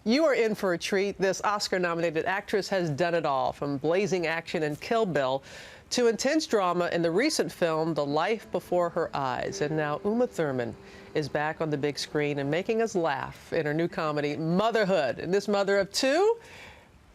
You are in for a treat. This Oscar-nominated actress has done it all, from blazing action in Kill Bill to intense drama in the recent film The Life Before Her Eyes. And now Uma Thurman is back on the big screen and making us laugh in her new comedy, Motherhood. And this mother of two,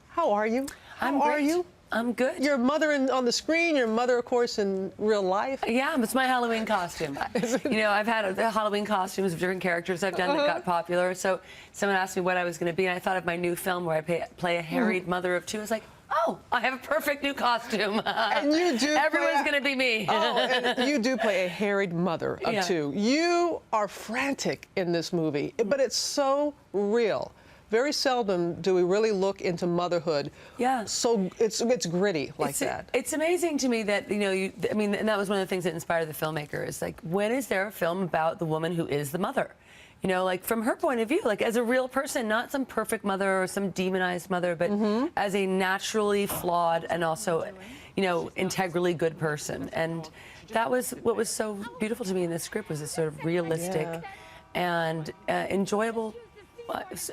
how are you? How are you? I'm good. Your mother on the screen, your mother, of course, in real life. Yeah, it's my Halloween costume. You know, I've had the Halloween costumes of different characters I've done that got popular. So someone asked me what I was going to be, and I thought of my new film where I play a harried mother of two. I was like, oh, I have a perfect new costume. And you do. Everyone's going to be me. Oh, and you do play a harried mother of two. You are frantic in this movie, but it's so real. Very seldom do we really look into motherhood. Yeah. So it's gritty like that. It's amazing to me that, you know, I mean, and that was one of the things that inspired the filmmaker, is like, when is there a film about the woman who is the mother? You know, like, from her point of view, like, as a real person, not some perfect mother or some demonized mother, but as a naturally flawed and also, you know, integrally good person. And that was what was so beautiful to me in this script, was this sort of realistic and enjoyable.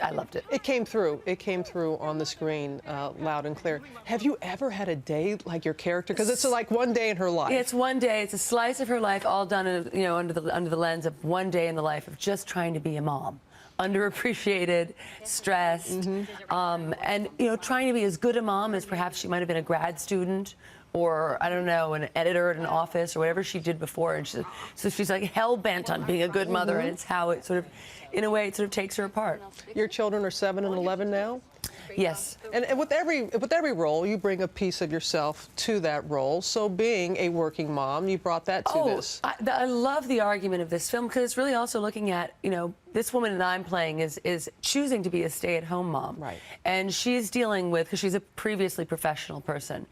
I loved it. It came through. It came through on the screen loud and clear. Have you ever had a day like your character? Because it's like one day in her life. It's one day. It's a slice of her life, all done, you know, under the lens of one day in the life of just trying to be a mom, underappreciated, stressed, and, you know, trying to be as good a mom as perhaps she might have been a grad student, or, I don't know, an editor at an office, or whatever she did before. And so she's like hell-bent on being a good mother, and it's how it sort of, in a way, it sort of takes her apart. Your children are 7 and 11 now? Yes. And with every role, you bring a piece of yourself to that role. So being a working mom, you brought that to this. I love the argument of this film, because it's really also looking at, you know, this woman that I'm playing is choosing to be a stay-at-home mom. Right. And she's dealing with, because she's a previously professional person,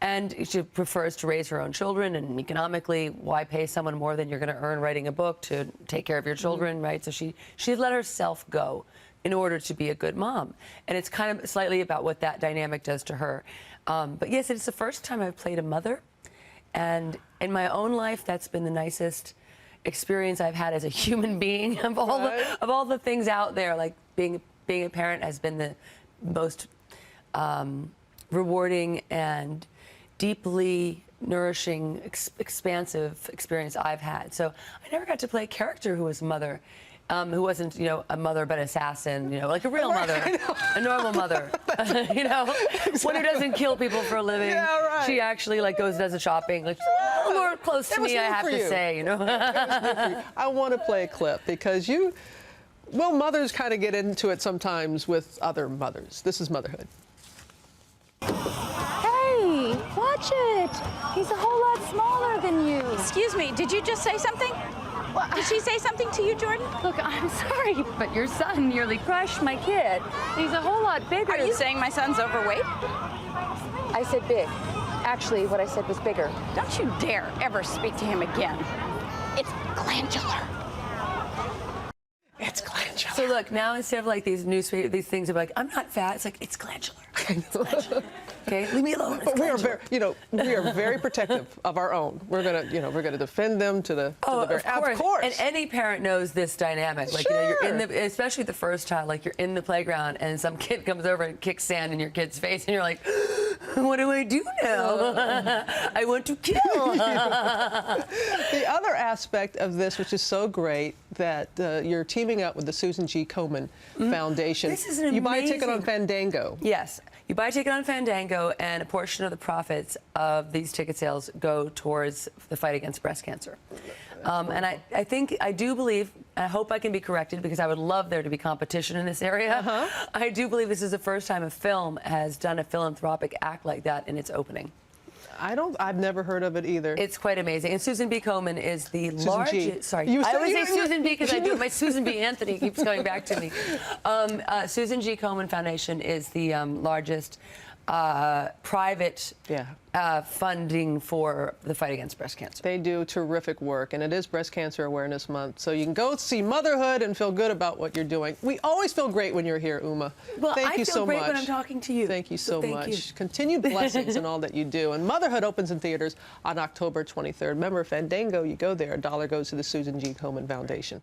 and she prefers to raise her own children, and economically, why pay someone more than you're going to earn writing a book to take care of your children, right? So she let herself go in order to be a good mom. And it's kind of slightly about what that dynamic does to her. But yes, it's the first time I've played a mother. And in my own life, that's been the nicest experience I've had as a human being. Of all the things out there, like being a parent has been the most rewarding and deeply nourishing, expansive experience I've had. So I never got to play a character who was a mother, who wasn't, you know, a mother but assassin, you know, like a real mother, a normal mother, you know, one who doesn't kill people for a living. Yeah, right. She actually, like, goes and does a shopping, like, a little more close to me, I have to say, you know. I want to play a clip, because well, mothers kind of get into it sometimes with other mothers. This is Motherhood. Watch it. He's a whole lot smaller than you. Excuse me, did you just say something? Did she say something to you, Jordan? Look, I'm sorry, but your son nearly crushed my kid. He's a whole lot bigger. Are you saying my son's overweight? I said big. Actually, what I said was bigger. Don't you dare ever speak to him again. It's glandular. It's glandular. So look, now instead of like these things of like, I'm not fat, it's like, it's glandular. It's glandular. Okay, leave me alone. But we are very, you know, we are very protective of our own. We're gonna, you know, we're gonna defend them to the very. Of course. And any parent knows this dynamic. Like, you know, you're in the, especially the first child, like, you're in the playground and some kid comes over and kicks sand in your kid's face, and you're like, what do I do now? I want to kill. The other aspect of this, which is so great, that you're teaming up with the Susan G. Komen Foundation. This is an amazing... You buy a ticket on Fandango. Yes. You buy a ticket on Fandango, and a portion of the profits of these ticket sales go towards the fight against breast cancer. And I think, I do believe, I hope I can be corrected, because I would love there to be competition in this area. I do believe this is the first time a film has done a philanthropic act like that in its opening. I've never heard of it either. It's quite amazing. And Susan B. Komen is the largest. Sorry, I always say Susan B. because I do. My Susan B. Anthony keeps coming back to me. Susan G. Komen Foundation is the largest private funding for the fight against breast cancer. They do terrific work, and it is Breast Cancer Awareness Month, so you can go see Motherhood and feel good about what you're doing. We always feel great when you're here, Uma. Well, Thank you so much. I feel great when I'm talking to you. Thank you so much. You. Continued blessings in all that you do. And Motherhood opens in theaters on October 23rd. Remember, Fandango, you go there, $1 goes to the Susan G. Komen Foundation.